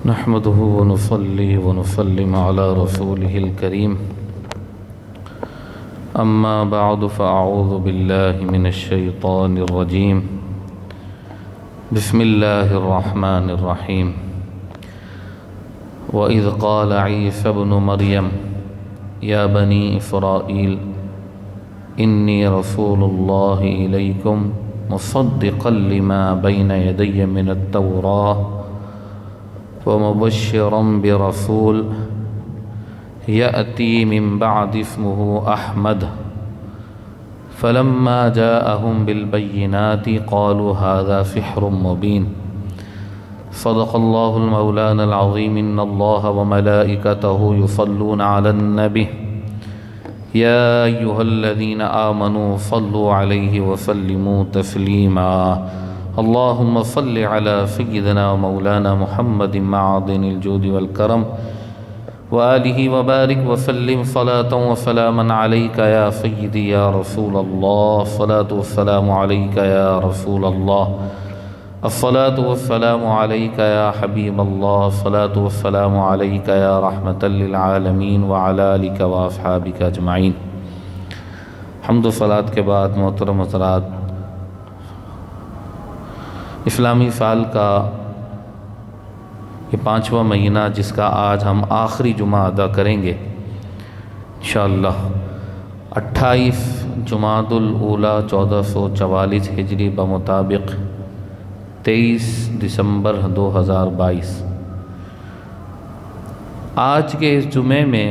نحمده ونصلي ونسلم على رسوله الكريم أما بعد فأعوذ بالله من الشيطان الرجيم بسم الله الرحمن الرحيم وإذ قال عيسى ابن مريم يا بني إسرائيل إني رسول الله إليكم مصدقا لما بين يدي من التوراة ومبشرا برسول يأتي من بعد اسمه أحمد فلما جاءهم بالبينات قالوا هذا سحر مبين صدق الله المولانا العظيم إن الله وملائكته يصلون على النبي يا أيها الذين آمنوا صلوا عليه وسلموا تسليما اللهم صل على سيدنا ومولانا محمد معدن الجود والكرم وآله وبارك وسلم صلاة وسلاما عليك يا سيدي يا رسول الله الصلاة والسلام عليك يا رسول الله الصلاة والسلام عليك يا حبيب الله الصلاة والسلام عليك يا رحمة للعالمين وعلى آلك وأصحابك أجمعين حمد و صلاة کے بعد محترم حضرات، اسلامی سال کا یہ 5واں مہینہ جس کا آج ہم آخری جمعہ ادا کریں گے انشاءاللہ 28 جمادی الاولیٰ 1444 ہجری بمطابق 23 دسمبر 2022۔ آج کے اس جمعے میں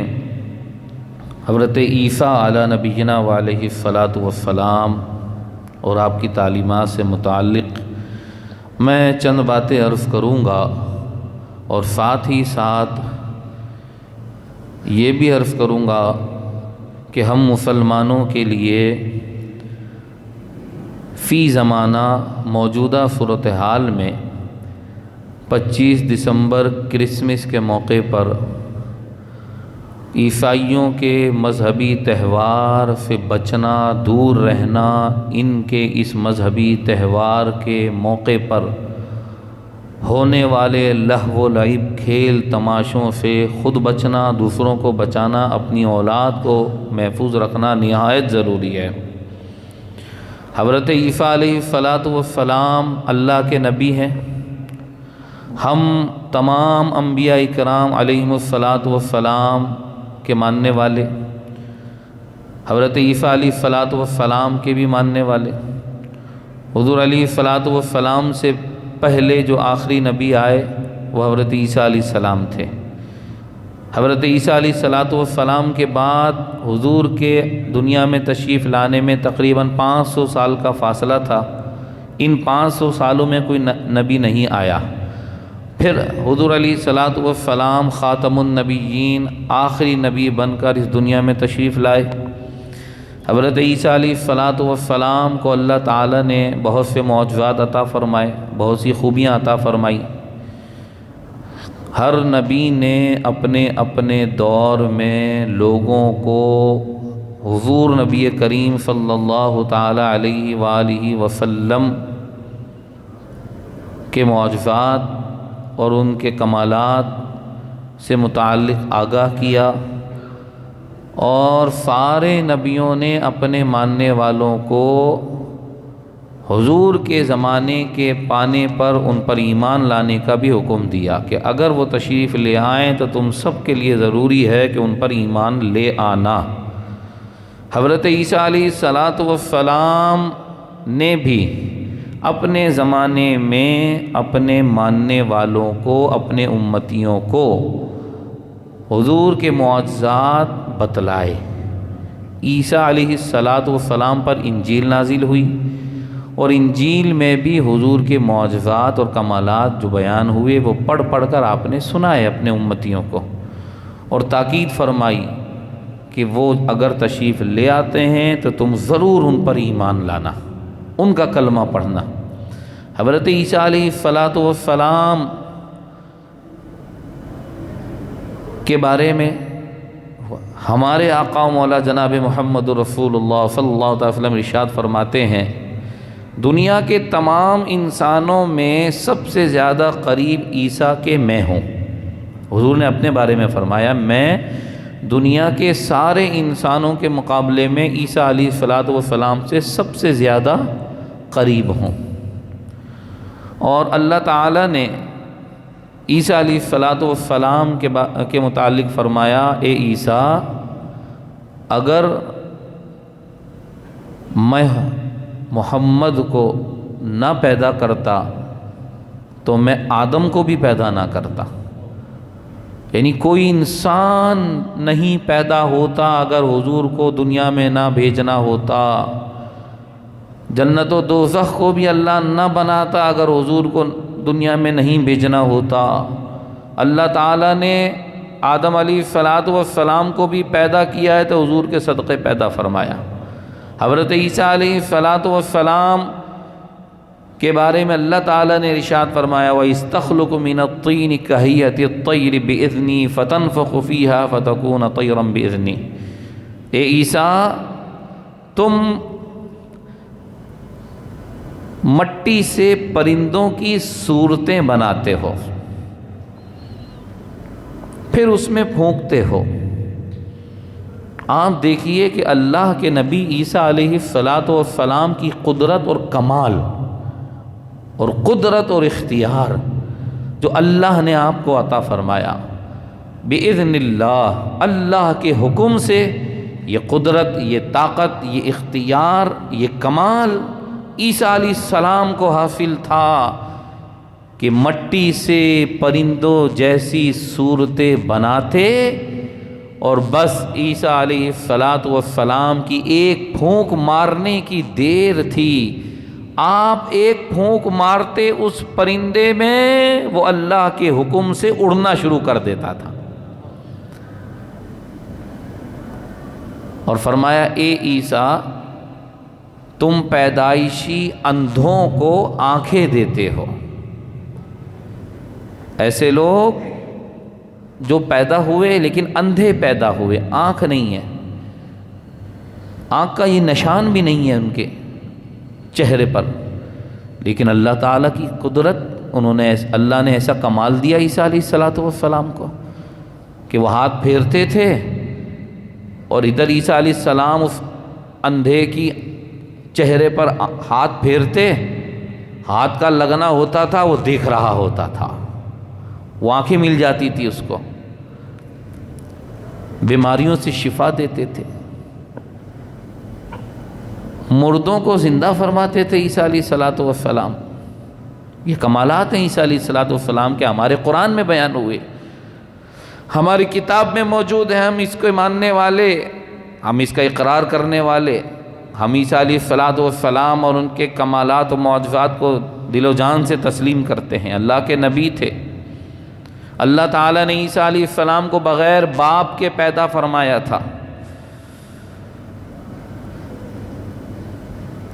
حضرت عیسیٰ علی نبینا وعلیہ الصلاۃ والسلام اور آپ کی تعلیمات سے متعلق میں چند باتیں عرض کروں گا، اور ساتھ ہی ساتھ یہ بھی عرض کروں گا کہ ہم مسلمانوں کے لیے فی زمانہ موجودہ صورتحال میں 25 دسمبر کرسمس کے موقع پر عیسائیوں کے مذہبی تہوار سے بچنا، دور رہنا، ان کے اس مذہبی تہوار کے موقع پر ہونے والے لہو و لعب، کھیل تماشوں سے خود بچنا، دوسروں کو بچانا، اپنی اولاد کو محفوظ رکھنا نہایت ضروری ہے۔ حضرت عیسیٰ علیہ السلام اللہ کے نبی ہیں۔ ہم تمام انبیاء کرام علیہم السلام کے ماننے والے، حضرت عیسیٰ علیہ السلام کے بھی ماننے والے۔ حضور علیہ السلام سے پہلے جو آخری نبی آئے وہ حضرت عیسیٰ علیہ السلام تھے۔ حضرت عیسیٰ علیہ السلام کے بعد حضور کے دنیا میں تشریف لانے میں تقریباً 500 سال کا فاصلہ تھا۔ ان 500 سالوں میں کوئی نبی نہیں آیا۔ پھر حضور علیہ السلام خاتم النبیین، آخری نبی بن کر اس دنیا میں تشریف لائے۔ حضرت عیسیٰ علیہ السلام کو اللہ تعالیٰ نے بہت سے معجزات عطا فرمائے، بہت سی خوبیاں عطا فرمائی۔ ہر نبی نے اپنے اپنے دور میں لوگوں کو حضور نبی کریم صلی اللہ تعالیٰ علیہ وآلہ وسلم کے معجزات اور ان کے کمالات سے متعلق آگاہ کیا، اور سارے نبیوں نے اپنے ماننے والوں کو حضور کے زمانے کے پانے پر ان پر ایمان لانے کا بھی حکم دیا کہ اگر وہ تشریف لے آئیں تو تم سب کے لیے ضروری ہے کہ ان پر ایمان لے آنا۔ حضرت عیسیٰ علیہ السلام نے بھی اپنے زمانے میں اپنے ماننے والوں کو، اپنے امتیوں کو حضور کے معجزات بتلائے۔ عیسیٰ علیہ السلام پر انجیل نازل ہوئی، اور انجیل میں بھی حضور کے معجزات اور کمالات جو بیان ہوئے وہ پڑھ پڑھ کر آپ نے سنائے اپنے امتیوں کو، اور تاکید فرمائی کہ وہ اگر تشریف لے آتے ہیں تو تم ضرور ان پر ایمان لانا، ان کا کلمہ پڑھنا۔ حضرت عیسیٰ علیہ السلام کے بارے میں ہمارے آقا و مولا جناب محمد رسول اللہ صلی اللہ علیہ وسلم ارشاد فرماتے ہیں، دنیا کے تمام انسانوں میں سب سے زیادہ قریب عیسیٰ کے میں ہوں۔ حضور نے اپنے بارے میں فرمایا میں دنیا کے سارے انسانوں کے مقابلے میں عیسیٰ علیہ الصلوۃ والسلام سے سب سے زیادہ قریب ہوں۔ اور اللہ تعالیٰ نے عیسیٰ علیہ الصلوۃ والسلام کے متعلق فرمایا، اے عیسیٰ اگر میں محمد کو نہ پیدا کرتا تو میں آدم کو بھی پیدا نہ کرتا۔ یعنی کوئی انسان نہیں پیدا ہوتا اگر حضور کو دنیا میں نہ بھیجنا ہوتا، جنت و دوزخ کو بھی اللہ نہ بناتا اگر حضور کو دنیا میں نہیں بھیجنا ہوتا۔ اللہ تعالیٰ نے آدم علیہ الصلوۃ والسلام کو بھی پیدا کیا ہے تو حضور کے صدقے پیدا فرمایا۔ حضرت عیسیٰ علیہ الصلوۃ والسلام کے بارے میں اللہ تعالیٰ نے ارشاد فرمایا، وَإِسْتَخْلُقُ مِنَ الطِّينِ كَهَيْئَةِ الطَّيْرِ بِإِذْنِي فَتَنفُخُ فِيهَا فَتَكُونَ طَيْرًا بِإِذْنِي۔ اے عیسیٰ تم مٹی سے پرندوں کی صورتیں بناتے ہو، پھر اس میں پھونکتے ہو۔ آپ دیکھیے کہ اللہ کے نبی عیسیٰ علیہ الصلوۃ والسلام کی قدرت اور کمال اور قدرت اور اختیار جو اللہ نے آپ کو عطا فرمایا، بِإِذْنِ اللہ، اللہ کے حکم سے یہ قدرت، یہ طاقت، یہ اختیار، یہ کمال عیسیٰ علیہ السلام کو حاصل تھا کہ مٹی سے پرندوں جیسی صورتیں بناتے، اور بس عیسیٰ علیہ الصلوۃ والسلام کی ایک پھونک مارنے کی دیر تھی، آپ ایک پھونک مارتے اس پرندے میں وہ اللہ کے حکم سے اڑنا شروع کر دیتا تھا۔ اور فرمایا، اے عیسیٰ تم پیدائشی اندھوں کو آنکھیں دیتے ہو۔ ایسے لوگ جو پیدا ہوئے لیکن اندھے پیدا ہوئے، آنکھ نہیں ہے، آنکھ کا یہ نشان بھی نہیں ہے ان کے چہرے پر، لیکن اللہ تعالیٰ کی قدرت، اللہ نے ایسا کمال دیا عیسیٰ علیہ الصلوۃ والسلام کو کہ وہ ہاتھ پھیرتے تھے اور ادھر عیسیٰ علیہ السلام اس اندھے کی چہرے پر ہاتھ پھیرتے، ہاتھ کا لگنا ہوتا تھا، وہ دیکھ رہا ہوتا تھا، وہ آنکھیں مل جاتی تھی اس کو، بیماریوں سے شفا دیتے تھے، مردوں کو زندہ فرماتے تھے عیسیٰ علیہ الصلوۃ والسلام۔ یہ کمالات ہیں عیسیٰ علیہ الصلوۃ والسلام کے، ہمارے قرآن میں بیان ہوئے، ہماری کتاب میں موجود ہیں، ہم اس کو ماننے والے، ہم اس کا اقرار کرنے والے، ہم عیسیٰ علیہ الصلوۃ والسلام اور ان کے کمالات و معجزات کو دل و جان سے تسلیم کرتے ہیں۔ اللہ کے نبی تھے، اللہ تعالیٰ نے عیسیٰ علیہ السلام کو بغیر باپ کے پیدا فرمایا تھا،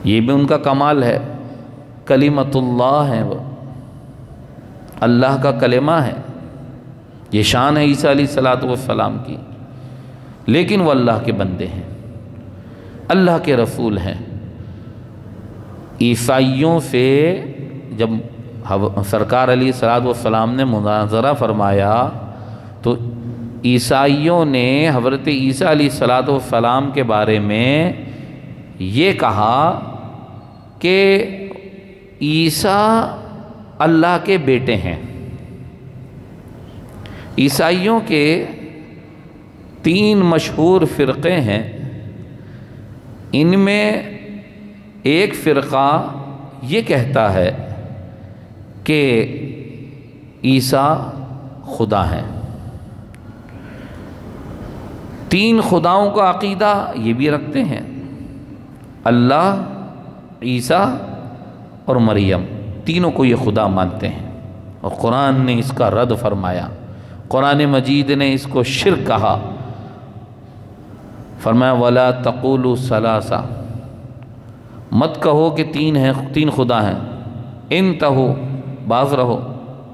یہ بھی ان کا کمال ہے، کلمۃ اللہ ہے، وہ اللہ کا کلمہ ہے، یہ شان ہے عیسیٰ علیہ الصلوۃ والسلام کی، لیکن وہ اللہ کے بندے ہیں، اللہ کے رسول ہیں۔ عیسائیوں سے جب سرکار علیہ الصلوۃ والسلام نے مناظرہ فرمایا تو عیسائیوں نے حضرت عیسیٰ علیہ الصلوۃ والسلام کے بارے میں یہ کہا کہ عیسیٰ اللہ کے بیٹے ہیں۔ عیسائیوں کے 3 مشہور فرقے ہیں، ان میں ایک فرقہ یہ کہتا ہے کہ عیسیٰ خدا ہیں، 3 خداؤں کا عقیدہ یہ بھی رکھتے ہیں، اللہ، عیسیٰ اور مریم، تینوں کو یہ خدا مانتے ہیں، اور قرآن نے اس کا رد فرمایا، قرآن مجید نے اس کو شرک کہا، فرمایا وَلَا تَقُولُوا ثَلَاثَةٌ، مت کہو کہ 3 خدا ہیں، انتہو، باز رہو،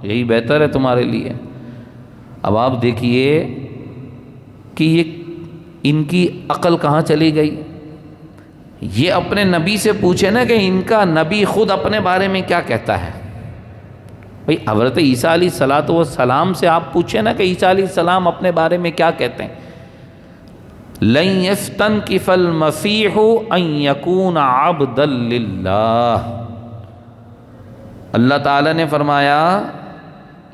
یہی بہتر ہے تمہارے لیے۔ اب آپ دیکھیے کہ یہ ان کی عقل کہاں چلی گئی، یہ اپنے نبی سے پوچھے نا کہ ان کا نبی خود اپنے بارے میں کیا کہتا ہے، بھئی حضرت عیسیٰ علیہ السلام سے آپ پوچھیں نا کہ عیسیٰ علیہ السلام اپنے بارے میں کیا کہتے ہیں؟ لَن يَسْتَنْكِفَ الْمَسِيحُ أَن يَكُونَ عَبْدًا لِلَّهِ، اللہ تعالیٰ نے فرمایا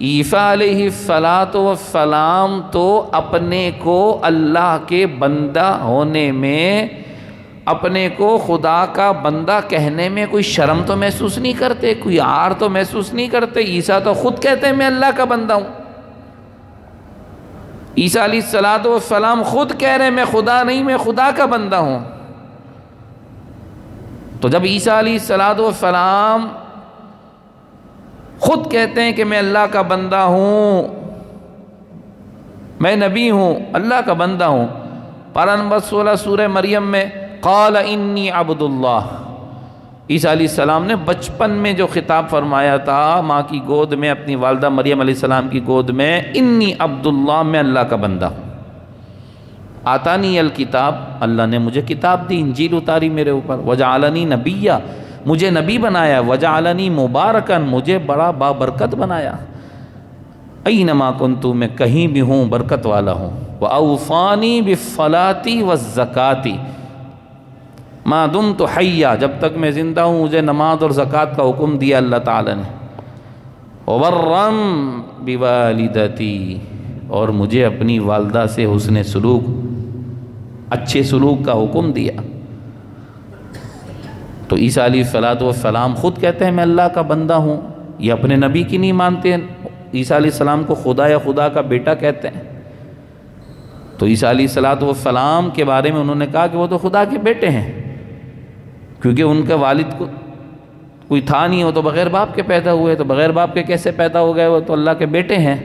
عیسیٰ علیہ السلام تو اپنے کو اللہ کے بندہ ہونے میں، اپنے کو خدا کا بندہ کہنے میں کوئی شرم تو محسوس نہیں کرتے، کوئی عار تو محسوس نہیں کرتے۔ عیسیٰ تو خود کہتے ہیں میں اللہ کا بندہ ہوں۔ عیسیٰ علیہ السلام خود کہہ رہے ہیں میں خدا نہیں، میں خدا کا بندہ ہوں۔ تو جب عیسیٰ علیہ السلام خود کہتے ہیں کہ میں اللہ کا بندہ ہوں، میں نبی ہوں، اللہ کا بندہ ہوں، پارہ نمبر 16 سورہ مریم میں قال انی عبد اللہ، عیسیٰ علیہ السلام نے بچپن میں جو خطاب فرمایا تھا ماں کی گود میں، اپنی والدہ مریم علیہ السلام کی گود میں، انی عبد اللہ، میں اللہ کا بندہ ہوں۔ آتانی الکتاب، اللہ نے مجھے کتاب دی، انجیل اتاری میرے اوپر، وجعلنی نبیّا، مجھے نبی بنایا، وجعلنی مبارکن، مجھے بڑا بابرکت بنایا، اینما کنت، میں کہیں بھی ہوں برکت والا ہوں، واوصانی بالصلاۃ والزکاۃ ما دمت حیا، جب تک میں زندہ ہوں مجھے نماز اور زکوٰۃ کا حکم دیا اللہ تعالیٰ نے، وبرا بوالدتی، اور مجھے اپنی والدہ سے حسن سلوک، اچھے سلوک کا حکم دیا۔ تو عیسیٰ علیہ السلام خود کہتے ہیں میں اللہ کا بندہ ہوں، یہ اپنے نبی کی نہیں مانتے ہیں، عیسیٰ علیہ السلام کو خدا یا خدا کا بیٹا کہتے ہیں۔ تو عیسیٰ علیہ السلام کے بارے میں انہوں نے کہا کہ وہ تو خدا کے بیٹے ہیں، کیونکہ ان کے والد کو کوئی تھا نہیں، وہ تو بغیر باپ کے پیدا ہوئے، تو بغیر باپ کے کیسے پیدا ہو گئے، وہ تو اللہ کے بیٹے ہیں۔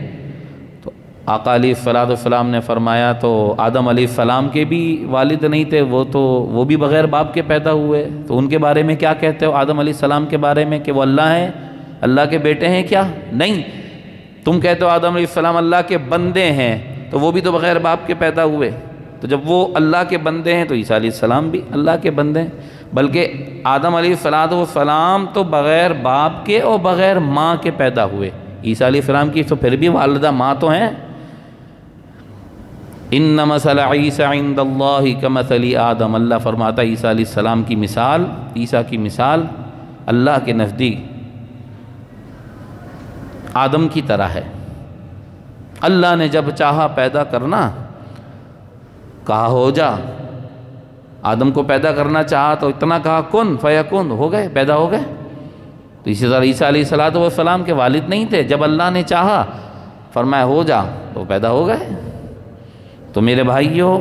تو آقا علیہ السلام نے فرمایا تو آدم علیہ السلام کے بھی والد نہیں تھے، وہ بھی بغیر باپ کے پیدا ہوئے، تو ان کے بارے میں کیا کہتے ہو آدم علیہ السلام کے بارے میں کہ وہ اللہ ہیں، اللہ کے بیٹے ہیں؟ کیا نہیں، تم کہتے ہو آدم علیہ السلام اللہ کے بندے ہیں، تو وہ بھی تو بغیر باپ کے پیدا ہوئے، تو جب وہ اللہ کے بندے ہیں تو عیسیٰ علیہ السلام بھی اللہ کے بندے ہیں، بلکہ آدم علیہ السلام تو بغیر باپ کے اور بغیر ماں کے پیدا ہوئے، عیسیٰ علیہ السلام کی تو پھر بھی والدہ ماں تو ہیں۔ ان مثل عیسی عند اللہ کمثل آدم، اللہ فرماتا ہے عیسیٰ علیہ السلام کی مثال، عیسیٰ کی مثال اللہ کے نزدیک آدم کی طرح ہے۔ اللہ نے جب چاہا پیدا کرنا، کہا ہو جا، آدم کو پیدا کرنا چاہا تو اتنا کہا کن فیکن، ہو گئے، پیدا ہو گئے۔ تو اسی طرح عیسیٰ علیہ السلام کے والد نہیں تھے، جب اللہ نے چاہا فرمایا ہو جا تو پیدا ہو گئے۔ تو میرے بھائیوں،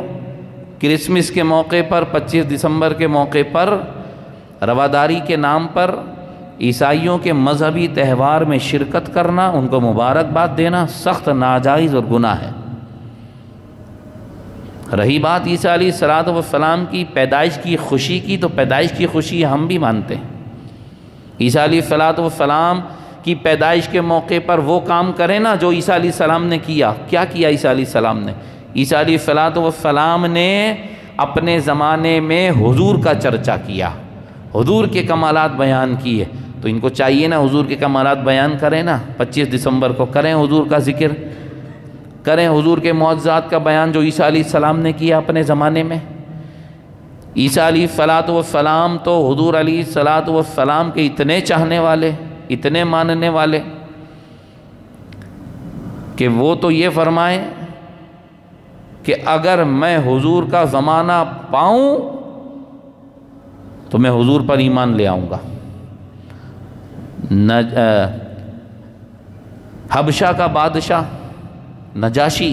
کرسمس کے موقع پر، 25 دسمبر کے موقع پر، رواداری کے نام پر عیسائیوں کے مذہبی تہوار میں شرکت کرنا، ان کو مبارکباد دینا سخت ناجائز اور گناہ ہے۔ رہی بات عیسیٰ علیہ السلام کی پیدائش کی خوشی کی، تو پیدائش کی خوشی ہم بھی مانتے ہیں۔ عیسیٰ علیہ السلام کی پیدائش کے موقع پر وہ کام کریں نا جو عیسیٰ علیہ السلام نے کیا۔ کیا کیا عیسیٰ علیہ السلام نے؟ عیسیٰ علیہ السلام نے اپنے زمانے میں حضور کا چرچا کیا، حضور کے کمالات بیان کیے، تو ان کو چاہیے نا حضور کے کمالات بیان کریں نا، 25 دسمبر کو کریں حضور کا ذکر، کریں حضور کے معجزات کا بیان جو عیسیٰ علیہ السلام نے کیا اپنے زمانے میں۔ عیسیٰ علیہ السلام تو حضور علیہ السلام کے اتنے چاہنے والے، اتنے ماننے والے کہ وہ تو یہ فرمائیں کہ اگر میں حضور کا زمانہ پاؤں تو میں حضور پر ایمان لے آؤں گا۔ حبشہ کا بادشاہ نجاشی،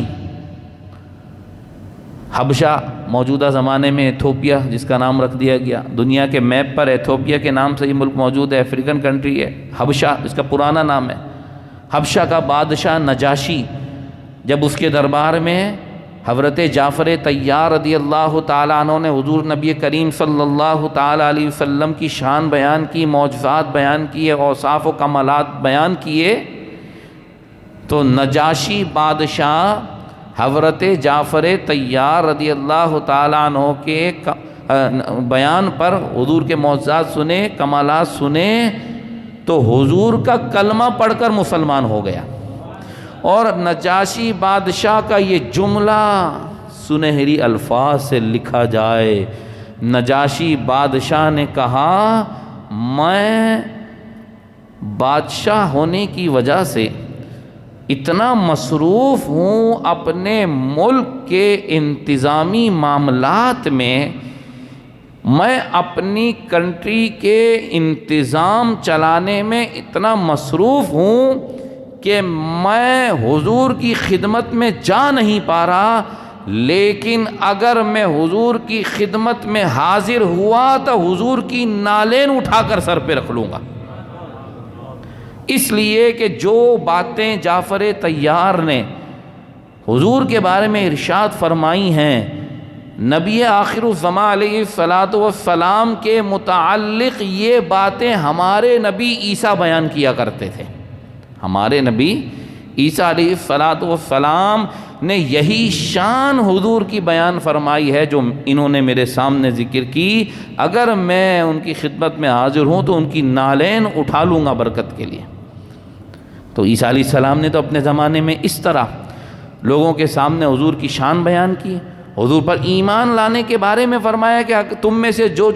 حبشہ موجودہ زمانے میں ایتھوپیا جس کا نام رکھ دیا گیا، دنیا کے میپ پر ایتھوپیا کے نام سے یہ ملک موجود ہے، افریقن کنٹری ہے، حبشہ اس کا پرانا نام ہے۔ حبشہ کا بادشاہ نجاشی، جب اس کے دربار میں حضرت جعفر طیار رضی اللہ تعالیٰ عنہ نے حضور نبی کریم صلی اللہ تعالیٰ علیہ وسلم کی شان بیان کی، معجزات بیان کیے، اوصاف و کمالات بیان کیے، تو نجاشی بادشاہ حضرت جعفر طیار رضی اللہ تعالیٰ عنہ کے بیان پر حضور کے معجزات سنے، کمالات سنے، تو حضور کا کلمہ پڑھ کر مسلمان ہو گیا۔ اور نجاشی بادشاہ کا یہ جملہ سنہری الفاظ سے لکھا جائے، نجاشی بادشاہ نے کہا میں بادشاہ ہونے کی وجہ سے اتنا مصروف ہوں اپنے ملک کے انتظامی معاملات میں اپنی کنٹری کے انتظام چلانے میں اتنا مصروف ہوں کہ میں حضور کی خدمت میں جا نہیں پا رہا، لیکن اگر میں حضور کی خدمت میں حاضر ہوا تو حضور کی نالین اٹھا کر سر پہ رکھ لوں گا۔ اس لیے کہ جو باتیں جعفر طیار نے حضور کے بارے میں ارشاد فرمائی ہیں، نبی آخر الزمان علیہ الصلاۃ والسلام کے متعلق یہ باتیں ہمارے نبی عیسیٰ بیان کیا کرتے تھے۔ ہمارے نبی عیسیٰ علیہ الصلاۃ والسلام نے یہی شان حضور کی بیان فرمائی ہے جو انہوں نے میرے سامنے ذکر کی، اگر میں ان کی خدمت میں حاضر ہوں تو ان کی نالین اٹھا لوں گا برکت کے لیے۔ تو عیسیٰ علیہ السلام نے تو اپنے زمانے میں اس طرح لوگوں کے سامنے حضور کی شان بیان کی، حضور پر ایمان لانے کے بارے میں فرمایا کہ تم میں سے جو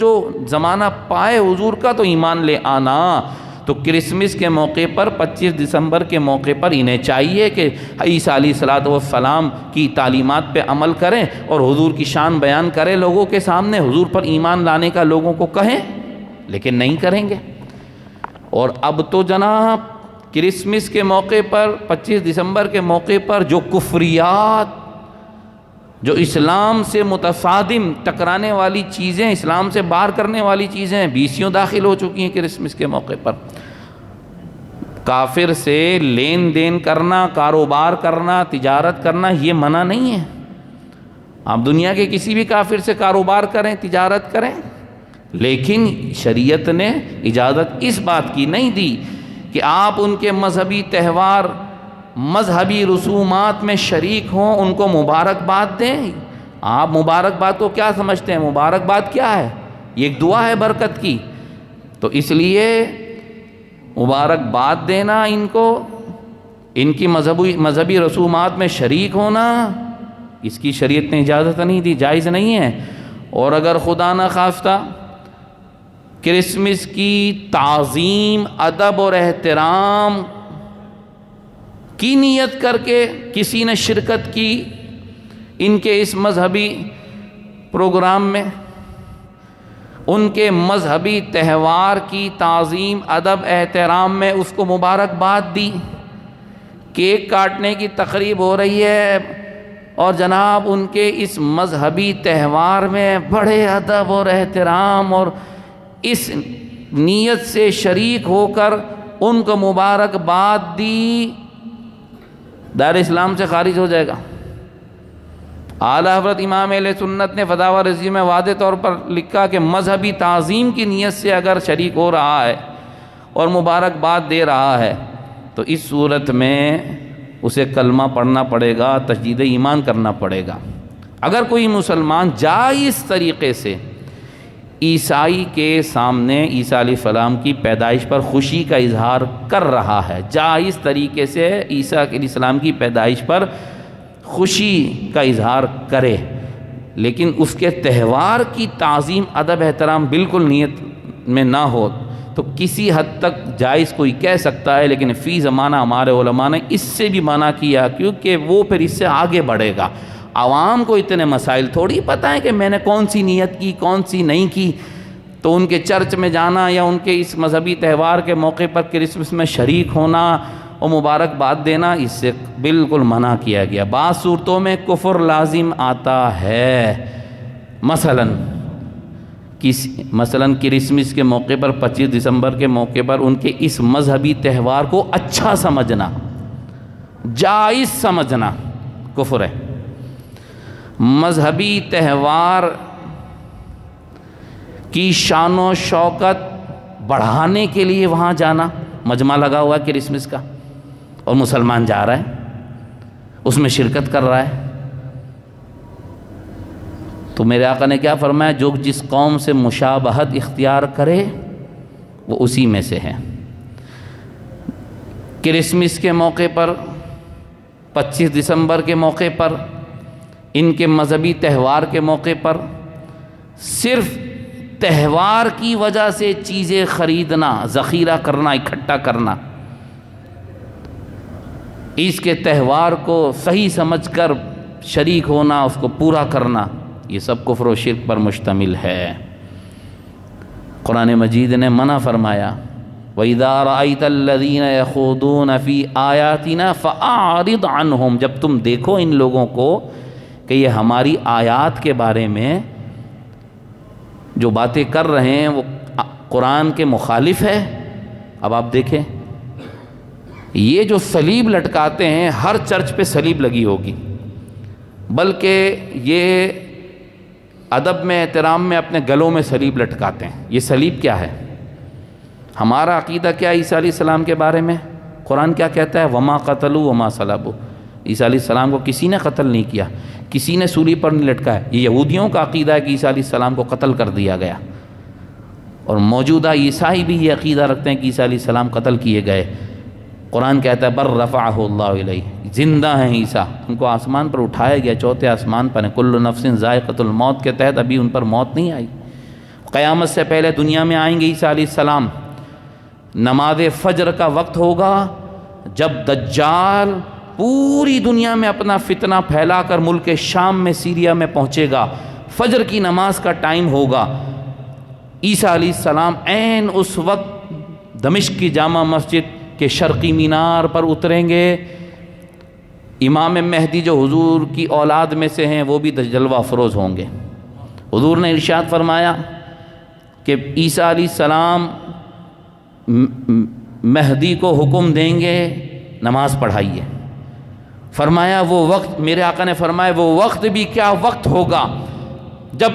زمانہ پائے حضور کا تو ایمان لے آنا۔ تو کرسمس کے موقع پر 25 دسمبر کے موقع پر انہیں چاہیے کہ عیسیٰ علیہ السلام کی تعلیمات پہ عمل کریں اور حضور کی شان بیان کریں لوگوں کے سامنے، حضور پر ایمان لانے کا لوگوں کو کہیں، لیکن نہیں کریں گے۔ اور اب تو جناب کرسمس کے موقع پر 25 دسمبر کے موقع پر جو کفریات، جو اسلام سے متصادم ٹکرانے والی چیزیں، اسلام سے باہر کرنے والی چیزیں بیسیوں داخل ہو چکی ہیں کرسمس کے موقع پر۔ کافر سے لین دین کرنا، کاروبار کرنا، تجارت کرنا یہ منع نہیں ہے۔ آپ دنیا کے کسی بھی کافر سے کاروبار کریں، تجارت کریں، لیکن شریعت نے اجازت اس بات کی نہیں دی کہ آپ ان کے مذہبی تہوار، مذہبی رسومات میں شریک ہوں، ان کو مبارکباد دیں۔ آپ مبارکباد کو کیا سمجھتے ہیں؟ مبارکباد کیا ہے؟ یہ ایک دعا ہے برکت کی۔ تو اس لیے مبارکباد دینا ان کو، ان کی مذہبی رسومات میں شریک ہونا، اس کی شریعت نے اجازت نہیں دی، جائز نہیں ہے۔ اور اگر خدا نہ خواستہ کرسمس کی تعظیم، ادب اور احترام کی نیت کر کے کسی نے شرکت کی ان کے اس مذہبی پروگرام میں، ان کے مذہبی تہوار کی تعظیم، ادب، احترام میں اس کو مبارکباد دی، کیک کاٹنے کی تقریب ہو رہی ہے اور جناب ان کے اس مذہبی تہوار میں بڑے ادب اور احترام اور اس نیت سے شریک ہو کر ان کو مبارکباد دی، دار اسلام سے خارج ہو جائے گا۔ اعلیٰ حضرت امام اہل سنت نے فتاوی رضویہ میں واضح طور پر لکھا کہ مذہبی تعظیم کی نیت سے اگر شریک ہو رہا ہے اور مبارکباد دے رہا ہے تو اس صورت میں اسے کلمہ پڑھنا پڑے گا، تجدید ایمان کرنا پڑے گا۔ اگر کوئی مسلمان جائز طریقے سے عیسائی کے سامنے عیسیٰ علیہ السلام کی پیدائش پر خوشی کا اظہار کر رہا ہے، جائز طریقے سے عیسیٰ علیہ السلام کی پیدائش پر خوشی کا اظہار کرے، لیکن اس کے تہوار کی تعظیم، ادب، احترام بالکل نیت میں نہ ہو، تو کسی حد تک جائز کوئی کہہ سکتا ہے، لیکن فی زمانہ ہمارے علماء نے اس سے بھی منع کیا، کیونکہ وہ پھر اس سے آگے بڑھے گا۔ عوام کو اتنے مسائل تھوڑی پتہ ہے کہ میں نے کون سی نیت کی، کون سی نہیں کی، تو ان کے چرچ میں جانا یا ان کے اس مذہبی تہوار کے موقع پر کرسمس میں شریک ہونا اور مبارکباد دینا، اس سے بالکل منع کیا گیا۔ بعض صورتوں میں کفر لازم آتا ہے، مثلاً کرسمس کے موقع پر 25 دسمبر کے موقع پر ان کے اس مذہبی تہوار کو اچھا سمجھنا، جائز سمجھنا کفر ہے۔ مذہبی تہوار کی شان و شوکت بڑھانے کے لیے وہاں جانا، مجمع لگا ہوا ہے کرسمس کا اور مسلمان جا رہا ہے، اس میں شرکت کر رہا ہے، تو میرے آقا نے کیا فرمایا؟ جو جس قوم سے مشابہت اختیار کرے وہ اسی میں سے ہے۔ کرسمس کے موقع پر، 25 دسمبر کے موقع پر، ان کے مذہبی تہوار کے موقع پر صرف تہوار کی وجہ سے چیزیں خریدنا، ذخیرہ کرنا، اکٹھا کرنا، اس کے تہوار کو صحیح سمجھ کر شریک ہونا، اس کو پورا کرنا، یہ سب کفر و شرک پر مشتمل ہے۔ قرآن مجید نے منع فرمایا وَإِذَا رَأَيْتَ الَّذِينَ يَخُوضُونَ فِي آيَاتِنَا فَأَعْرِضْ عَنْهُمْ، جب تم دیکھو ان لوگوں کو کہ یہ ہماری آیات کے بارے میں جو باتیں کر رہے ہیں وہ قرآن کے مخالف ہے۔ اب آپ دیکھیں یہ جو صلیب لٹکاتے ہیں، ہر چرچ پہ صلیب لگی ہوگی، بلکہ یہ ادب میں، احترام میں اپنے گلوں میں صلیب لٹکاتے ہیں۔ یہ صلیب کیا ہے؟ ہمارا عقیدہ کیا ہے عیسیٰ علیہ السلام کے بارے میں؟ قرآن کیا کہتا ہے؟ وما قتلوا وما صلبوا، عیسیٰ علیہ السلام کو کسی نے قتل نہیں کیا، کسی نے سولی پر نہیں لٹکایا۔ یہ یہودیوں کا عقیدہ ہے کہ عیسیٰ علیہ السلام کو قتل کر دیا گیا، اور موجودہ عیسائی بھی یہ عقیدہ رکھتے ہیں کہ عیسیٰ علیہ السلام قتل کیے گئے۔ قرآن کہتا ہے بر رفعہ اللہ الیہ، زندہ ہیں عیسیٰ، ان کو آسمان پر اٹھایا گیا، چوتھے آسمان پر ہیں۔ کل نفس ذائقۃ الموت کے تحت ابھی ان پر موت نہیں آئی، قیامت سے پہلے دنیا میں آئیں گے عیسیٰ علیہ السلام۔ نماز فجر کا وقت ہوگا جب دجال پوری دنیا میں اپنا فتنہ پھیلا کر ملک شام میں، سیریا میں پہنچے گا، فجر کی نماز کا ٹائم ہوگا، عیسیٰ علیہ السلام عین اس وقت دمشق کی جامع مسجد کے شرقی مینار پر اتریں گے۔ امام مہدی جو حضور کی اولاد میں سے ہیں وہ بھی جلوہ افروز ہوں گے۔ حضور نے ارشاد فرمایا کہ عیسیٰ علیہ السلام مہدی کو حکم دیں گے نماز پڑھائیے۔ فرمایا وہ وقت، میرے آقا نے فرمایا وہ وقت بھی کیا وقت ہوگا جب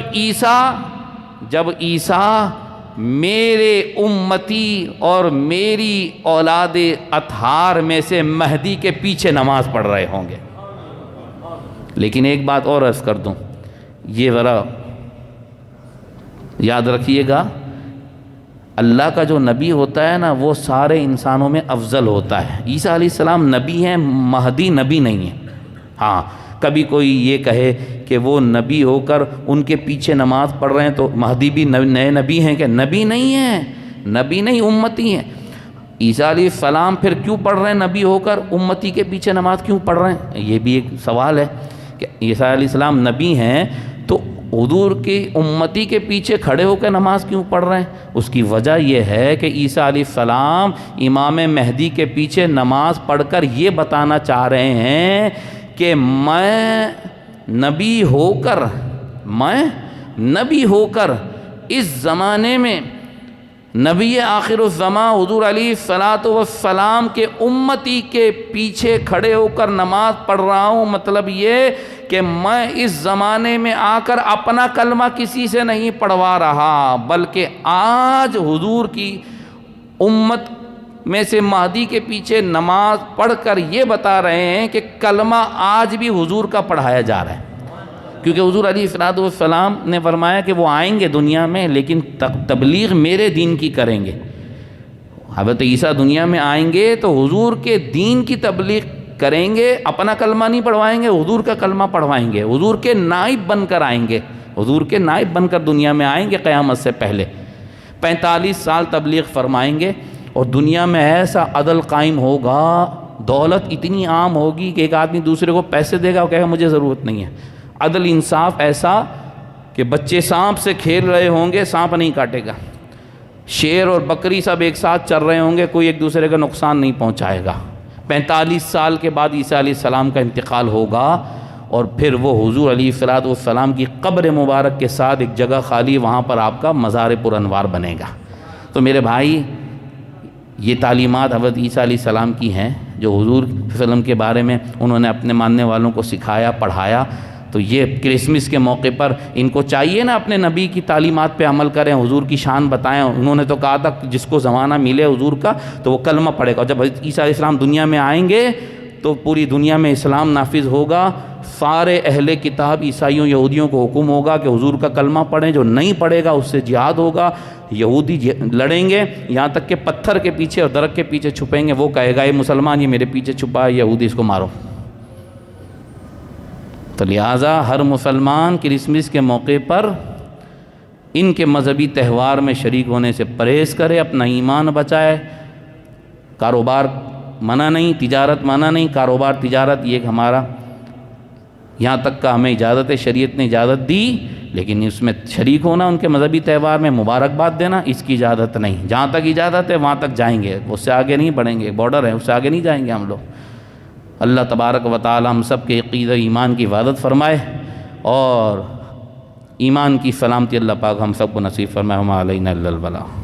عیسیٰ میرے امتی اور میری اولاد اطہار میں سے مہدی کے پیچھے نماز پڑھ رہے ہوں گے۔ لیکن ایک بات اور عرض کر دوں، یہ ذرا یاد رکھیے گا، اللہ کا جو نبی ہوتا ہے نا وہ سارے انسانوں میں افضل ہوتا ہے۔ عیسیٰ علیہ السلام نبی ہیں، مہدی نبی نہیں ہے۔ ہاں کبھی کوئی یہ کہے کہ وہ نبی ہو کر ان کے پیچھے نماز پڑھ رہے ہیں تو مہدی بھی نئے نبی ہیں، کہ نبی نہیں ہیں، نبی نہیں امتی ہیں۔ عیسیٰ علیہ السلام پھر کیوں پڑھ رہے ہیں نبی ہو کر امتی کے پیچھے نماز کیوں پڑھ رہے ہیں؟ یہ بھی ایک سوال ہے کہ عیسیٰ علیہ السلام نبی ہیں تو حضور کی امتی کے پیچھے کھڑے ہو کے نماز کیوں پڑھ رہے ہیں؟ اس کی وجہ یہ ہے کہ عیسیٰ علیہ السلام امام مہدی کے پیچھے نماز پڑھ کر یہ بتانا چاہ رہے ہیں کہ میں نبی ہو کر اس زمانے میں نبی آخر الزمان حضور علیہ الصلاۃ والسلام کے امتی کے پیچھے کھڑے ہو کر نماز پڑھ رہا ہوں۔ مطلب یہ کہ میں اس زمانے میں آ کر اپنا کلمہ کسی سے نہیں پڑھوا رہا، بلکہ آج حضور کی امت میں سے مہدی کے پیچھے نماز پڑھ کر یہ بتا رہے ہیں کہ کلمہ آج بھی حضور کا پڑھایا جا رہا ہے، کیونکہ حضور علیہ الصلوۃ والسلام نے فرمایا کہ وہ آئیں گے دنیا میں لیکن تبلیغ میرے دین کی کریں گے۔ حضرت عیسیٰ دنیا میں آئیں گے تو حضور کے دین کی تبلیغ کریں گے، اپنا کلمہ نہیں پڑھوائیں گے، حضور کا کلمہ پڑھوائیں گے، حضور کے نائب بن کر آئیں گے، حضور کے نائب بن کر دنیا میں آئیں گے قیامت سے پہلے۔ 45 سال تبلیغ فرمائیں گے اور دنیا میں ایسا عدل قائم ہوگا، دولت اتنی عام ہوگی کہ ایک آدمی دوسرے کو پیسے دے گا اور کہے گا مجھے ضرورت نہیں ہے۔ عدل انصاف ایسا کہ بچے سانپ سے کھیل رہے ہوں گے، سانپ نہیں کاٹے گا، شیر اور بکری سب ایک ساتھ چل رہے ہوں گے، کوئی ایک دوسرے کا نقصان نہیں پہنچائے گا۔ 45 سال کے بعد عیسیٰ علیہ السلام کا انتقال ہوگا اور پھر وہ حضور علیہ الصلوۃ والسلام کی قبر مبارک کے ساتھ ایک جگہ خالی، وہاں پر آپ کا مزار پر انوار بنے گا۔ تو میرے بھائی یہ تعلیمات حضرت عیسیٰ علیہ السلام کی ہیں جو حضور صلی اللہ علیہ وسلم کے بارے میں انہوں نے اپنے ماننے والوں کو سکھایا، پڑھایا۔ تو یہ کرسمس کے موقع پر ان کو چاہیے نا اپنے نبی کی تعلیمات پہ عمل کریں، حضور کی شان بتائیں۔ انہوں نے تو کہا تھا جس کو زمانہ ملے حضور کا تو وہ کلمہ پڑھے گا، اور جب عیسیٰ علیہ السلام دنیا میں آئیں گے تو پوری دنیا میں اسلام نافذ ہوگا۔ سارے اہل کتاب عیسائیوں یہودیوں کو حکم ہوگا کہ حضور کا کلمہ پڑھیں، جو نہیں پڑھے گا اس سے جہاد ہوگا۔ یہودی لڑیں گے یہاں تک کہ پتھر کے پیچھے اور درخت کے پیچھے چھپیں گے، وہ کہے گا اے مسلمان یہ میرے پیچھے چھپا ہے، یہودی اس کو مارو۔ تو لہٰذا ہر مسلمان کرسمس کے موقع پر ان کے مذہبی تہوار میں شریک ہونے سے پرہیز کرے، اپنا ایمان بچائے۔ کاروبار منع نہیں، تجارت منع نہیں، کاروبار تجارت یہ ہمارا یہاں تک کا ہمیں اجازت ہے، شریعت نے اجازت دی، لیکن اس میں شریک ہونا ان کے مذہبی تہوار میں مبارکباد دینا اس کی اجازت نہیں۔ جہاں تک اجازت ہے وہاں تک جائیں گے، اس سے آگے نہیں بڑھیں گے، بارڈر ہے اس سے آگے نہیں جائیں گے ہم لوگ۔ اللہ تبارک و تعالی ہم سب کے عقیدہ ایمان کی حفاظت فرمائے اور ایمان کی سلامتی اللہ پاک ہم سب کو نصیب فرمائے۔ وما علینا الا البلاغ۔